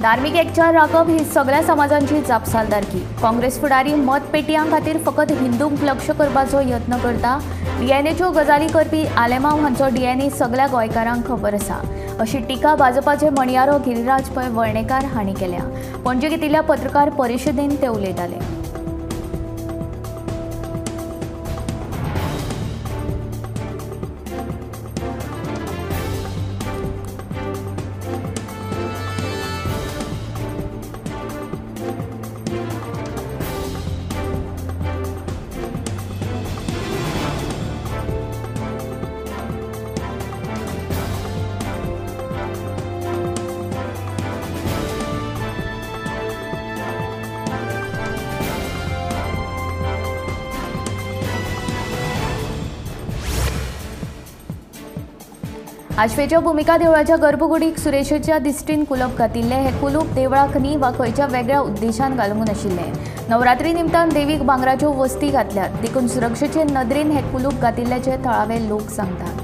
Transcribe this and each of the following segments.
धार्मिक एकचार राखप ही सगळ्या समाजांची जापसालदारकी। काँग्रेस फुडारी मतपेटयां खातीर फकत हिंदूंक लक्ष करपाचो यत्न करता। डीएनएच्यो गजाली करपी आलेमांव हांचो डीएनए सगळ्या गोंयकारांक खबर आसा, अशी टिका भाजपाचे मणियारो गिरीराज पै वर्णेकार हांणी केल्या। पणजे घेतिल्ल्या पत्रकार परिशदेंत ते उलयताले। आश्वेच्या भूमिका देवळाच्या गर्भकुडीक सुरेशेच्या दिश्टीन कुलप घातिल्ले। हे कुलूप देवळाक न्ही वा खंयच्या वेगळ्या उद्देशान घालून नाशिल्ले। नवरात्री निमतान देवीक भांगराच्यो वस्ती घातल्यात, देखून सुरक्षेचे नदरेन हे कुलूप घातिल्ल्याचे थळावे लोक सांगतात।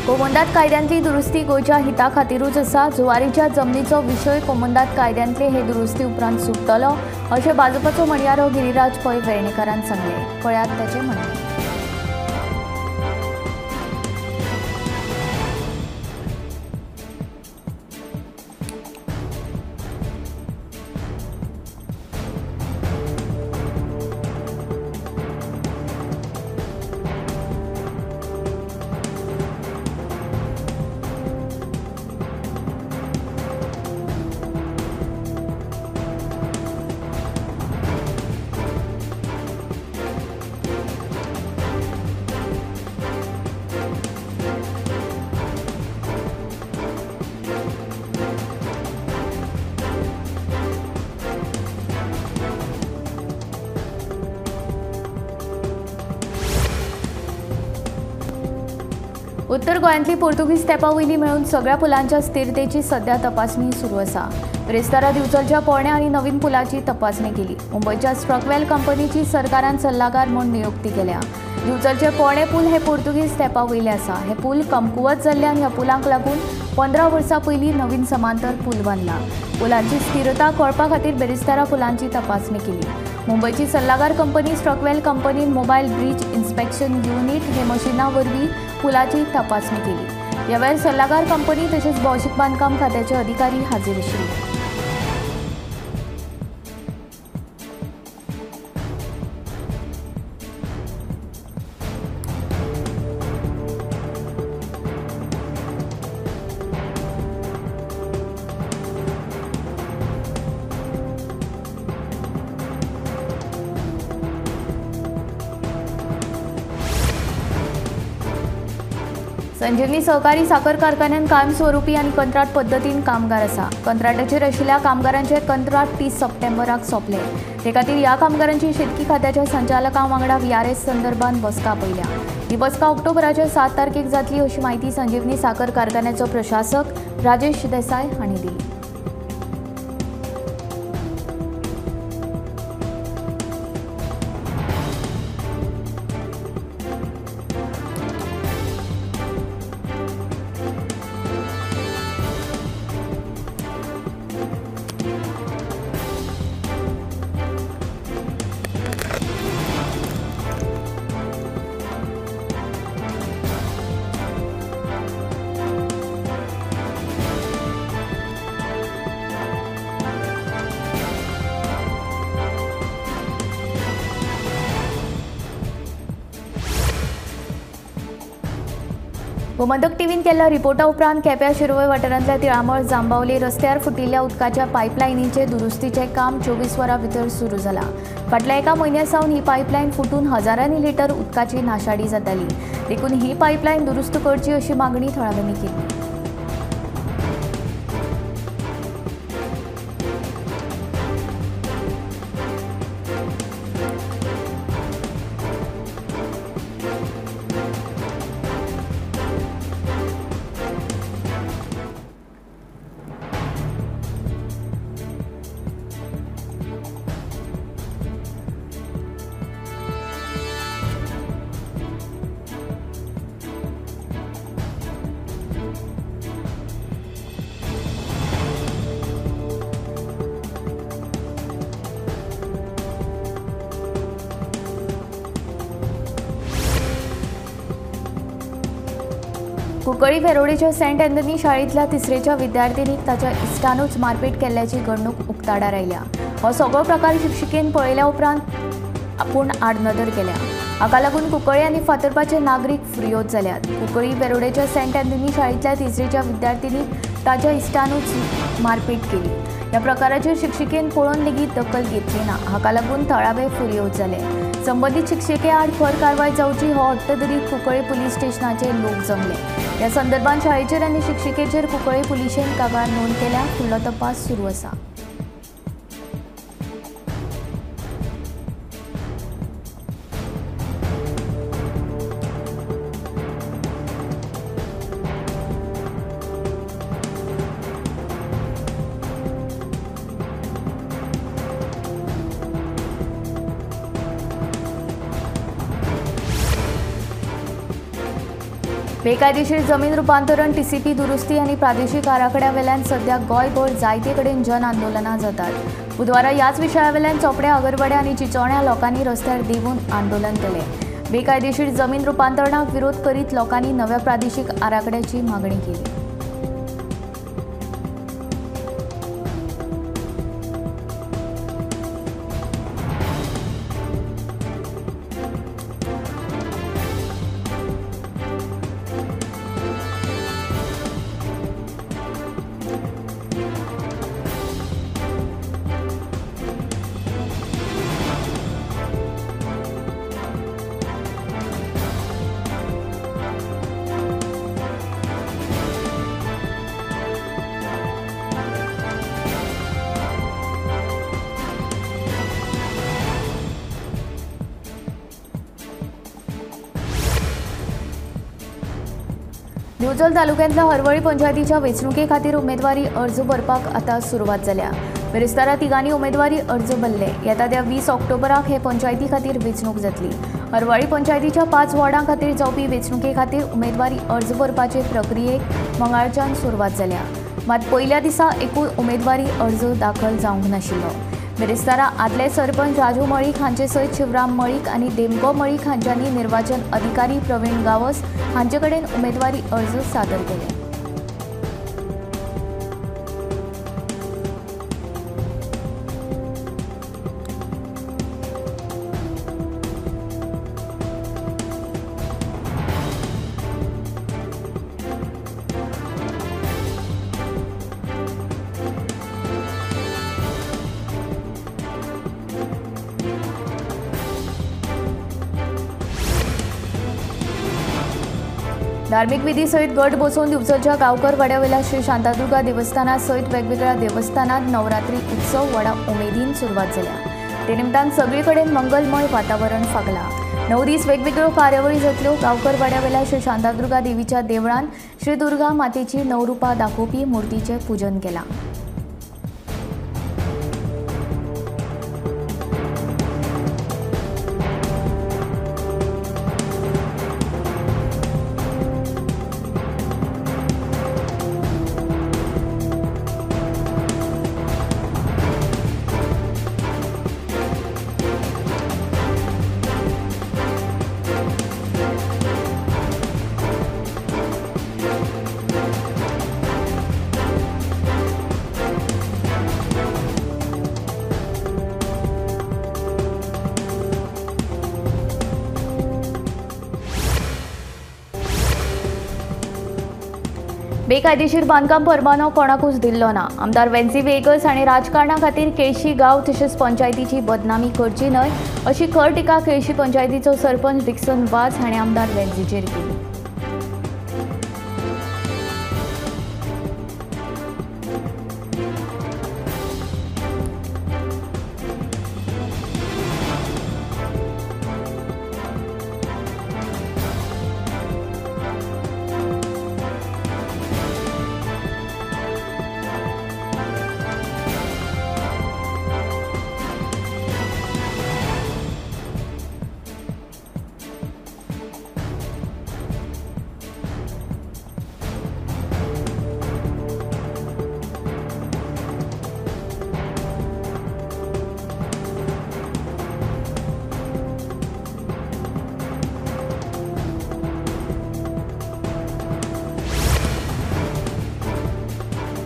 कोमोंदात कायद्यांतली दुरुस्ती गोंयच्या हिता खातीरूच आसा। जुवारीच्या जमनीचो विशय कोमोंदात कायद्यांतले हे दुरुस्ती उपरांत सुटतलो, अशें भाजपाचो मणियारो गिरीराज पै वेर्णेकारान सांगले। पळयात ताचें म्हणणें। उत्तर गोंयांतली पोर्तुगीज तेंपा वयली मेळून सगळ्या पुलांच्या स्थिरतेची सध्या तपासणी सुरू आसा। ब्रेस्तारा दिवचलच्या पोरण्या आनी नवीन पुलाची तपासणी केली। मुंबयच्या स्ट्रकवेल कंपनीची सरकारान सल्लागार म्हूण नियुक्ती केल्या। दिवचलचे पोरणे पूल हे पोर्तुगीज तेंपा वयले आसा। हे पूल कमकुवत जाल्ल्यान ह्या पुलांक लागून 15 वर्सां पयलीं नवीन समांतर पूल बांदला। पुलांची स्थिरता कळपा खातीर बेरिस्तारा पुलांची तपासणी केली। मुंबयची सल्लागार कंपनी स्ट्रकवेल कंपनीन मोबायल ब्रिज इन्स्पेक्शन युनिट हे मशिना वरवीं पुलाची तपासणी केली। ह्या वेळार सल्लागार कंपनी तशेंच भौशीक बांदकाम खात्याचे अधिकारी हाजीर आशिल्ले। संजीवनी सहकारी साखर कारखान्यात कायमस्वरूपी आणि कंत्राट पद्धतीन कामगार आसा। कंत्राटाचेर आशिल्ल्या कामगारांचे कंत्राट 30 सप्टेंबराक सोंपले। ते खातीर ह्या कामगारांची शेतकी खात्याच्या संचालकां वांगडा VRS संदर्भात बसका आपयल्या। ही बसका ऑक्टोबराच्या 7 तारखेक जातली, अशी माहिती संजीवनी साखर कारखान्याचो प्रशासक राजेश देसाय हांणी दिली। गोमंतक टीव्हीन केल्ल्या रिपोर्टा उपरांत केप्यां शिरवय वाठारांतल्या तिळामळ जांबावली रस्त्यार फुटिल्ल्या उदकाच्या पायपलायनीचे दुरुस्तीचें काम 24 वरां भितर सुरू जालां। फाटल्या एका म्हयन्या सावन ही पायपलायन फुटून हजारांनी लिटर उदकाची नाशाडी जाताली। देखून ही पायपलायन दुरुस्त करची अशी मागणी थळाव्यांनी केली। कुंकळी वेरोडेच्या सेंट अँथनी शाळेंतल्या तिसरेच्या विद्यार्थिनीक ताच्या इश्टानूच मारपीट केल्ल्याची घडणूक उक्ताडार आयल्या। हो सगळो प्रकार शिक्षिकेन पळयल्या उपरांत आपूण आडनदर केल्या। हाका लागून कुंकळी आनी फातर्पाचे नागरीक फुर्योज जाल्यात। कुंकळी वेरोडेच्या सेंट अँथनी शाळेंतल्या तिसरेच्या विद्यार्थिनीक ताच्या इश्टानूच मारपीट केली। ह्या प्रकाराचेर शिक्षिकेन पळोवन लेगीत दखल घेतली ना। हाका लागून थळावे फुर्योज जाले। संबंधीत शिक्षिके आड खर कारवाय जावची हो हट्ट धरीत कुंकळी पुलीस स्टेशनाचे लोक जमले। ह्या संदर्भात शाळेचेर आनी शिक्षिकेचेर कुंकळी पुलिशेन कागाळ नोंद केल्या। फुडलो तपास सुरू आसा। बेकायदेशीर जमीन रुपांतरण टीसीपी दुरुस्ती आणि प्रादेशिक आराखड्यावेल्यान सध्या गोंयभर जायते कडेन जन आंदोलनां जातात। बुधवारा ह्याच विशयावेल्यान चोपड्या अगरवाड्या आणि चिंचोण्या लोकांनी रस्त्यार देवून आंदोलन केलें। बेकायदेशीर जमीन रुपांतरणाक विरोध करीत लोकांनी नव्या प्रादेशिक आराखड्याची मागणी केली। दिवचल तालुक्यांतल्या हरवळी पंचायतीच्या वेंचणुके खातीर उमेदवारी अर्ज भरपाक आतां सुरवात जाल्या। बिरेस्तारा तिगांनी उमेदवारी अर्ज भरले। येता त्या 20 ऑक्टोबराक हे पंचायती खातीर वेंचणूक जातली। हरवळी पंचायतीच्या 5 वॉर्डां खातीर जावपी वेंचणुके खातीर उमेदवारी अर्ज भरपाचे प्रक्रियेक मंगळारच्यान सुरवात जाल्या। मात पयल्या दिसा एकूण उमेदवारी अर्ज दाखल जावंक नाशिल्लो। बिरेस्तारा आदले सरपंच राजू मळीक हांचे सयत शिवराम मळीक आनी देमगो मळीक हांच्यांनी निर्वाचन अधिकारी प्रवीण गावस हांचे कडेन उमेदवारी अर्ज सादर केले। धार्मिक विधी सयत गट बसोवन दिवचलच्या गांवकर वाड्यावेल्या श्री शांतादुर्गा देवस्थाना सयत वेगवेगळ्या देवस्थानांत नवरात्री उत्सव व्हडा उमेदीन सुरवात जाल्या। ते निमतान सगळे कडेन मंगलमय वातावरण फागला। 9 दीस वेगवेगळ्यो कार्यावळी जातल्यो। गांवकर वाड्यावेल्या श्री शांतादुर्गा देवीच्या देवळान श्री दुर्गा मातेची 9 रुपां दाखोवपी मुर्तीचें पूजन केलां। बेकायदेशीर बांदकाम परवानो कोणाकूच दिल्लो ना। आमदार वेन्सी वेगस हांणी राजकारणा खातीर केळशी गांव तशेंच पंचायतीची बदनामी करची न्हय अशी खर टिका केळशी पंचायतीचो सरपंच डिक्सन वाझ हांणी आमदार वेन्सीचेर केली।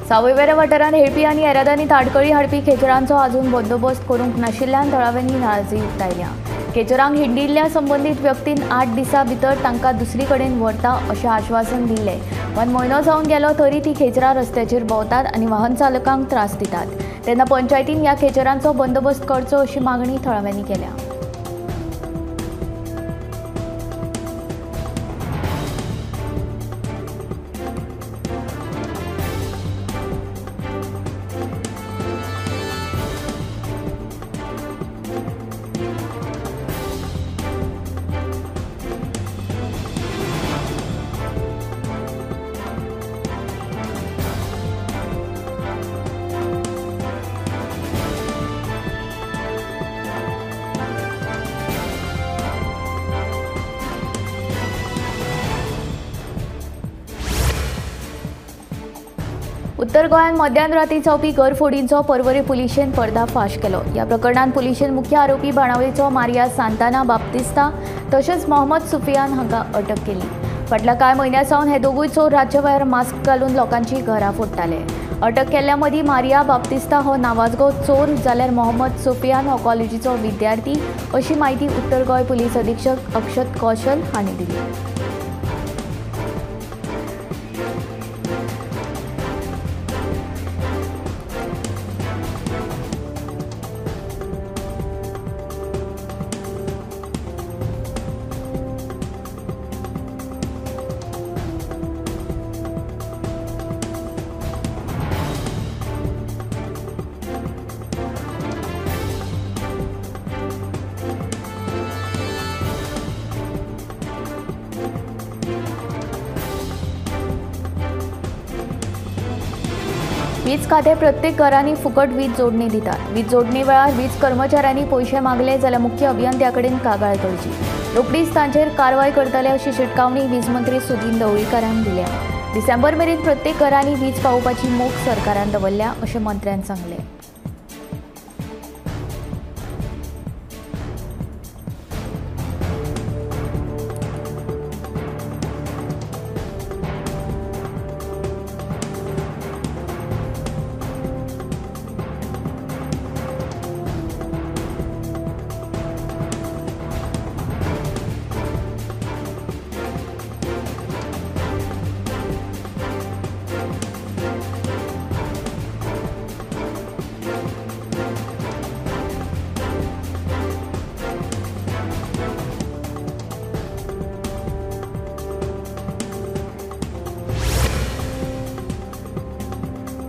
सावयवेरें वाठारांत हेळपी आनी येरादारींत आडखळी हाडपी खेचरांचो आजून बंदोबस्त करूंक नाशिल्ल्यान थळाव्यांनी नाराजी उक्तायल्या। खेचरांक हिंडिल्ल्या संबंदीत व्यक्तीन 8 दिसां भितर तांकां दुसरी कडेन व्हरता अशें आश्वासन दिल्लें, पण म्हयनो जावन गेलो तरी ती खेचरां रस्त्याचेर भोंवतात आनी वाहन चालकांक त्रास दितात। तेन्ना पंचायतीन ह्या खेचरांचो बंदोबस्त करचो अशी मागणी थळाव्यांनी केल्या। उत्तर गोंयांत मध्यान राती जावपी घरफोडींचो पर्वरी पुलिशेन पर्दाफाश केलो। ह्या प्रकरणात पुलिशेन मुख्य आरोपी बाणावळीचो मारिया सांताना बाप्तिस्ता तशेंच मोहम्मद सुफियान हांकां अटक केली। फाटल्या कांय म्हयन्यां सावन हे दोगूय चोर राज्य भायर मास्क घालून लोकांची घरां फोडटाले। अटक केल्ल्या मदीं मारिया बाप्तिस्ता हो नावाजगो चोर जाल्यार मोहम्मद सुफियान हो कॉलेजीचो विद्यार्थी अशी माहिती उत्तर गोंय पुलीस अधीक्षक अक्षत कौशल हांणी दिली। वीज खाते प्रत्येक घरांनी फुकट वीज जोडणी दितात। वीज जोडणी वेळार वीज कर्मचाऱ्यांनी पयशे मागले जाल्यार मुख्य अभियंत्या कडेन कागाळ करची। रोखडीच तांचेर कारवाय करतले अशी शिटकावणी वीज मंत्री सुदीन ढवळीकारान दिल्या। डिसेंबर मेरेन प्रत्येक घरांनी वीज पावोवपाची मोख सरकारान दवरल्या अशें मंत्र्यान सांगलें।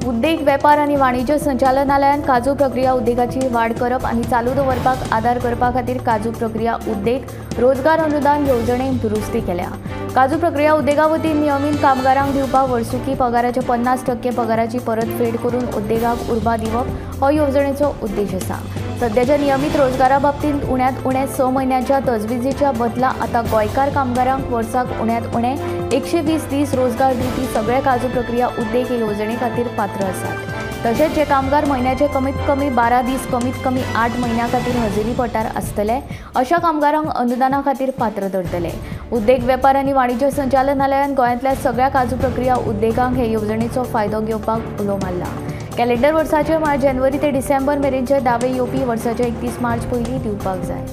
उद्देग वेपार आनी वाणिज्य संचालनालयान काजू प्रक्रिया उद्देगाची वाड करप आनी चालू दवरपाक आदार करपा खातीर काजू प्रक्रिया उद्देग रोजगार अनुदान येवजणेंत दुरुस्ती केल्या। काजू प्रक्रिया उद्देगा वतीन नियमीत कामगारांक दिवपाक वर्सुकी पगाराचे 50% पगाराची परतफेड करून उद्देगाक उर्बा दिवप हो येवजणेचो उद्देश आसा। सध्याच्या नियमीत रोजगारा बाबतींत उण्यात उणे 6 म्हयन्यांच्या तजवीजेच्या बदला आता गोंयकार कामगारांक वर्साक उण्यात उणे 120 दीस रोजगार दिवपी सगळे काजू प्रक्रिया उद्देग हे येवजणे खातीर पात्र आसात। तशेंच जे कामगार महिन्याचे कमीत कमी 12 दीस कमीत कमी 8 महिन्यां खातीर हजेरी पठार आसतले अशा कामगारांक अनुदाना खातीर पात्र धरतले। उद्देग वेपार आनी वाणिज्य संचालनालयान गोंयांतल्या सगळ्या काजू प्रक्रिया उद्देगांक हे येवजणेचो फायदो घेवपाक उलो मारला। कॅलेंडर वर्साचे म्हळ्यार जानेवारी ते डिसेंबर मेरेनचे दावे येवपी वर्साचे 31 मार्च पयलीं दिवपाक जाय।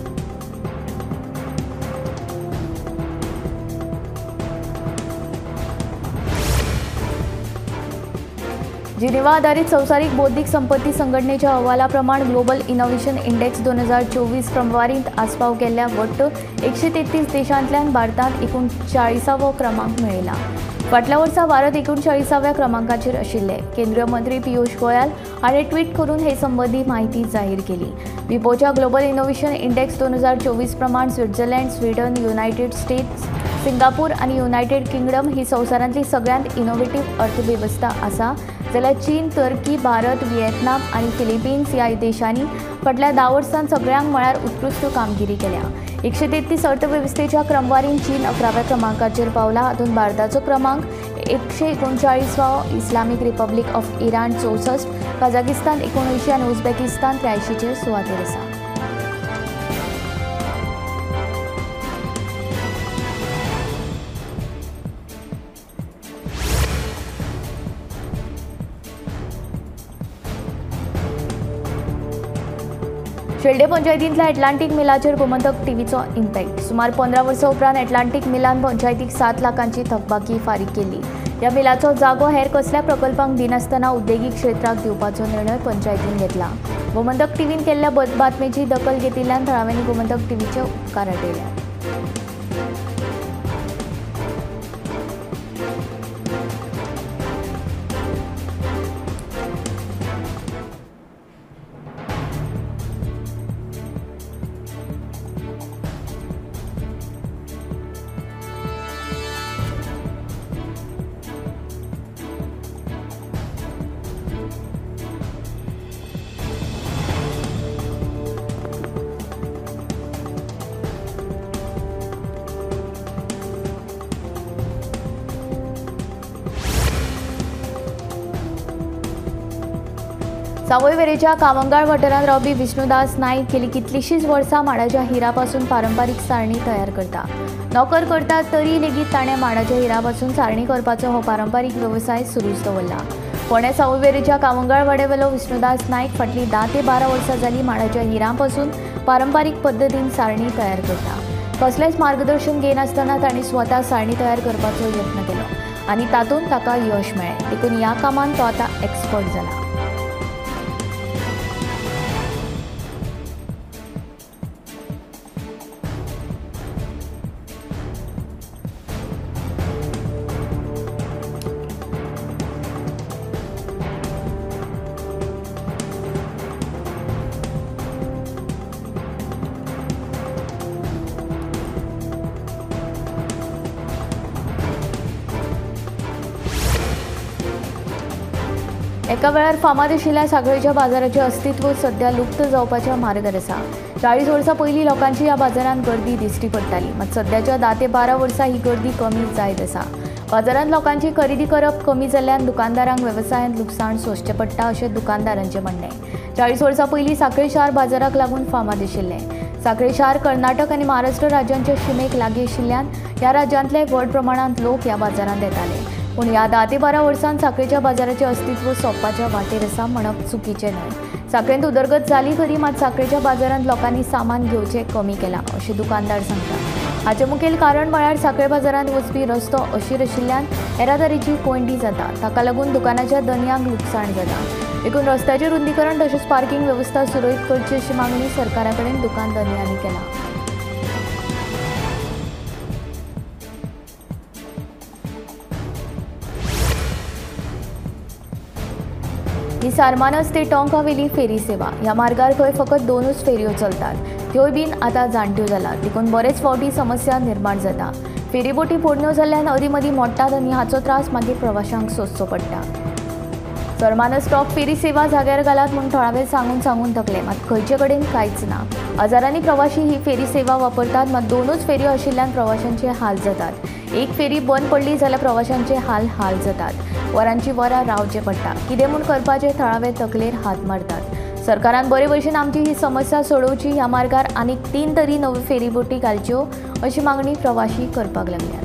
जिनिव्हा आधारित संसारिक बौद्धिक संपत्ती संघटनेच्या अहवालाप्रमाणे ग्लोबल इनोव्हेशन इंडेक्स 2024 क्रमवारीत आस्पाव केल्ल्या वट्ट 133 देशांतल्यान भारतांत 39वो क्रमांक मेळयला। फाटल्या वर्सा भारत 39व्या क्रमांकाचेर आशिल्ले। केंद्रीय मंत्री पियुष गोयल हाणें ट्वीट करून हे संबंधी माहिती जाहीर केली। विपोच्या ग्लोबल इनोव्हेशन इंडेक्स 2024 प्रमाण Switzerland, Sweden, United states, Singapore आणि युनायटेड किंगडम ही संवसारांतली सगळ्यांत इनोव्हेटिव्ह अर्थवेवस्था आसा, जाल्यार चीन, तुर्की, भारत, व्हिएतनाम आणि फिलिपीन्स ह्या देशांनी फाटल्या 10 वर्सांत सगळ्यांक मळार उत्कृश्ट कामगिरी केल्या। 133 अर्थवेवस्थेच्या क्रमवारीन चीन 11व्या क्रमांकाचेर पावला, हातूंत भारताचो क्रमांक 139वा, Islamic Republic of Iran 64, Kazakhstan 79 आणि उझबेकिस्तान 83चेर सुवातेर आसा। शेल्डे पंचायतींतल्या एटलांटीक मिलाचेर गोमंतक टीव्हीचो इम्पॅक्ट। सुमार 15 वर्सां उपरांत एटलांटीक मिलान पंचायतीक 7 लाखांची थकबाकी फारीक केली। ह्या मिलाचो जागो हेर कसल्या प्रकल्पांक दिनासतना उद्देगीक क्षेत्राक दिवपाचो निर्णय पंचायतीन घेतला। गोमंतक टीव्हीन केल्ल्या बातमेची दखल घेतिल्ल्यान थळाव्यांनी गोमंतक टीव्हीचे उपकार आटयल्या। सावय वेरेंच्या कामंगाळ वाठारांत रावपी विष्णुदास नाईक गेली कितलीशींच वर्सां माडाच्या हिरापासून पारंपारीक सारणी तयार करता। नोकर करता तरी लेगीत ताणें माडाच्या हिरापासून सारणी करपाचो हो पारंपारीक वेवसाय सुरूच दवरला। फोंड्या सावय वेरेंच्या कामंगाळ वाड्यावेलो विष्णुदास नाईक फाटलीं 10 ते 12 वर्सां जालीं माडाच्या हिरापासून पारंपारीक पद्दतीन सारणी तयार करता। कसलेंच मार्गदर्शन घेनासतना ताणें स्वता सारणी तयार करपाचो यत्न केलो आनी तातूंत ताका यश मेळ्ळें। देखून ह्या कामांत तो आतां एक्सपर्ट जाला। एका वेळार फामाद आशिल्ल्या सांखळेच्या बाजाराचें अस्तित्व सध्या लुप्त जावपाच्या मार्गार आसा। 40 वर्सां पयलीं लोकांची ह्या बाजारांत गर्दी दिश्टी पडटाली, मात सध्याच्या 10 ते 12 वर्सां ही गर्दी कमी जायत आसा। बाजारांत लोकांची खरेदी करप कमी जाल्ल्यान दुकानदारांक वेवसायांत लुकसाण सोंसचें पडटा अशें दुकानदारांचें म्हणणें। 40 वर्सां पयलीं सांखळे शार बाजाराक लागून फामाद आशिल्लें। सांखळे शार कर्नाटक आनी महाराष्ट्र राज्यांच्या शिमेक लागीं आशिल्ल्यान ह्या राज्यांतले व्हड प्रमाणांत लोक ह्या बाजारांत येताले। पूण ह्या 10 ते 12 वर्सांत सांखळेच्या बाजाराचें अस्तित्व सोंपपाच्या वाटेर आसा म्हणप चुकीचें न्हय। सांखळेंत उदरगत जाली खरी, मात सांखळेच्या बाजारांत लोकांनी सामान घेवचें कमी केलां अशें दुकानदार सांगतात। हाचें मुखेल कारण म्हळ्यार सांखळे बाजारांत वचपी रस्तो अशीर आशिल्ल्यान येरादारीची कोंडी जाता, ताका लागून दुकानाच्या धंद्याक लुकसाण जाता। देखून रस्त्याचें रुंदीकरण तशेंच पार्किंग वेवस्था सुरळीत करची अशी मागणी सरकारा कडेन दुकान धंद्यांनी केला। ही सारमानस ते टोंक हवेली फेरी सेवा। ह्या मार्गार खंय फकत 2च फेरयो चलतात, त्योय बीन आतां जाणट्यो जाल्यात। देखून बरेच फावटी समस्या निर्माण जाता। फेरीबोटी पोरण्यो जाल्ल्यान अदी मदीं मोडटात आनी हाचो त्रास मागीर प्रवाशांक सोंसचो पडटा। सरमानस स्टॉप फेरी सेवा जाग्यार घालात म्हूण थळावे सांगून थकले, मात खंयचे कडेन कांयच ना। हजारांनी प्रवाशी ही फेरी सेवा वापरतात, मात 2च फेरयो आशिल्ल्यान प्रवाशांचे हाल जातात। एक फेरी बंद पडली जाल्यार प्रवाशांचे हाल जातात। वरांची वरां रावचें पडटा। कितें म्हूण करपाचें थळावे तकलेर हात मारतात। सरकारान बरे भशेन आमची ही समस्या सोडोवची, ह्या मार्गार आनीक 3 तरी नव्यो फेरीबोटी घालच्यो अशी मागणी प्रवाशी करपाक लागल्यात।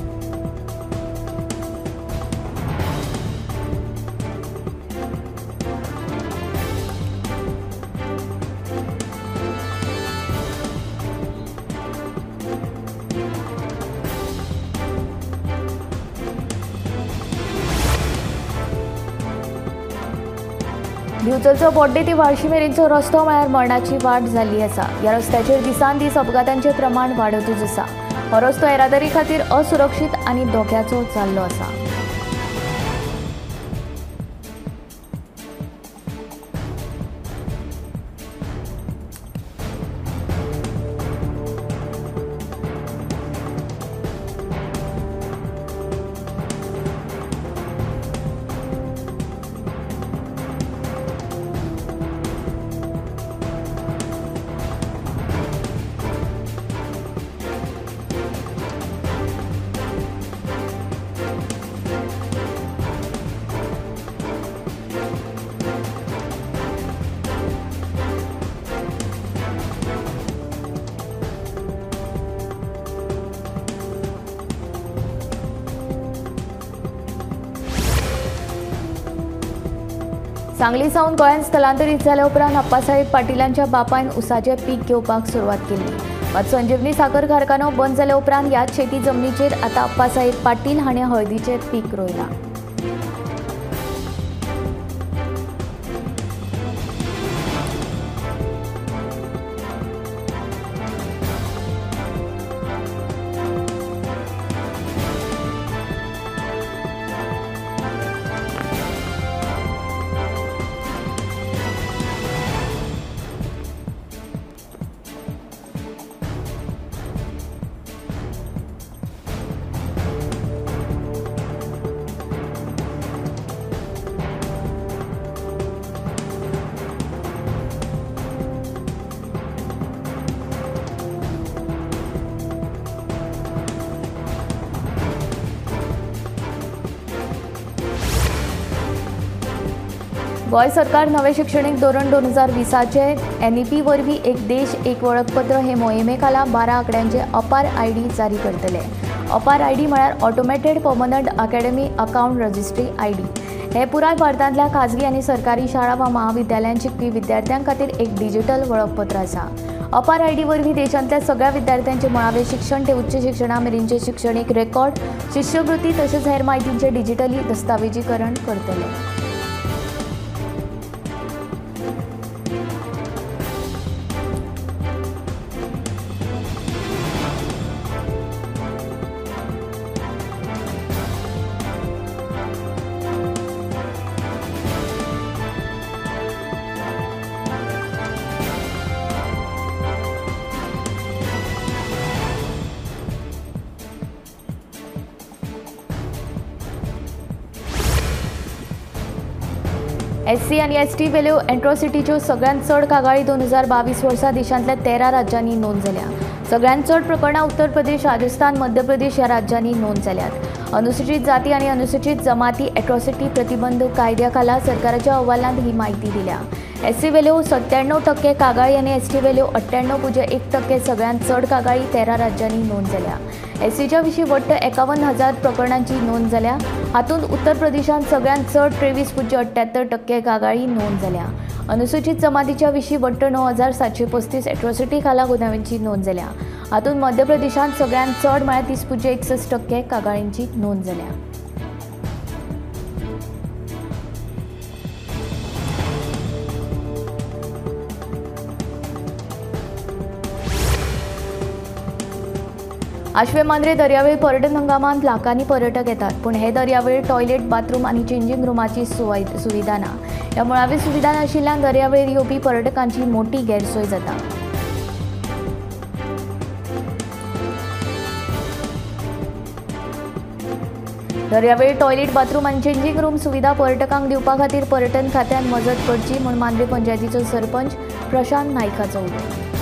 दिवचलचो बोड्डे ते वाळशी मेरेनचो रस्तो म्हळ्यार मरणाची वाट जाल्ली आसा। ह्या रस्त्याचेर दिसान दीस अपघातांचें प्रमाण वाडतूच आसा। हो रस्तो येरादारी खातीर असुरक्षीत आनी धोक्याचो जाल्लो आसा। सांगली सावन गोंयांत स्थलांतरीत जाल्या उपरांत अप्पासाहेब पाटीलांच्या बापायन उसाचें पीक घेवपाक सुरवात केली। मात संजीवनी साखर कारखानो बंद जाल्या उपरांत ह्याच शेती जमनीचेर आतां अप्पासाहेब पाटील हाणें हळदीचें पीक रोयलां। गोय सरकार नवे शिक्षणीक धोरण 2020चे NEP वरवीं एक देश एक वळखपत्र हे मोहिमे खाला 12 आंकड्यांचे अपार ID जारी करतले। अपार ID म्हळ्यार automated permanent academy account registry ID। हे पुराय भारतांतल्या खाजगी आनी सरकारी शाळा वा महाविद्यालयांत शिकपी विद्यार्थ्यां खातीर एक डिजिटल वळखपत्र आसा। अपार ID वरवीं देशांतल्या सगळ्या विद्यार्थ्यांचे मळावे शिक्षण ते उच्च शिक्षणा मेरेनचे शिक्षणीक रेकॉर्ड, शिश्यवृत्ती तशेंच हेर माहितींचे डिजिटली दस्तावेजीकरण करतले। SC आनी ST वेल्यो एट्रॉसिटीच्यो सगळ्यांत चड कागाळी 2022 वर्सा देशांतल्या 13 राज्यांनी नोंद जाल्या। सगळ्यांत चड प्रकरणां उत्तर प्रदेश, राजस्थान, मध्य प्रदेश ह्या राज्यांनी नोंद जाल्यात। अनुसूचित जाती आनी अनुसूचित जमाती एट्रॉसिटी प्रतिबंध कायद्या खाला सरकाराच्या अहवालांत ही म्हायती दिल्या। SC वेल्यो 97% कागाळी आनी ST वेल्यो 98.1% सगळ्यांत चड कागाळी 13 राज्यांनी नोंद जाल्या। SCच्या विशीं वट्ट 51,000 प्रकरणांची नोंद जाल्या। हातूंत उत्तर प्रदेशांत सगळ्यांत चड 23.78% कागाळी नोंद जाल्या। अनुसूचित जमातीच्या विशीं वट्ट 9,735 एट्रॉसिटी खाला गुन्यांवांची नोंद जाल्या। हातूंत मध्य प्रदेशांत सगळ्यांत चड म्हळ्यार 30.61% कागाळींची नोंद जाल्या। आशवे मांद्रे दर्यावेळ पर्यटन हंगामांत लाखांनी पर्यटक येतात, पूण हे दर्यावेळ टॉयलेट, बाथरूम आनी चेंजिंग रूमाची सुविधा ना। ह्या मुळावी सुविधा नाशिल्ल्यान दर्यावेळेर येवपी पर्यटकांची मोठी गैरसोय जाता। दर्यावेळ टॉयलेट, बाथरूम आनी चेंजिंग रूम सुविधा पर्यटकांक दिवपा खातीर पर्यटन खात्यान मजत करची म्हूण मांद्रे पंचायतीचो सरपंच प्रशांत नायकाचो उलो।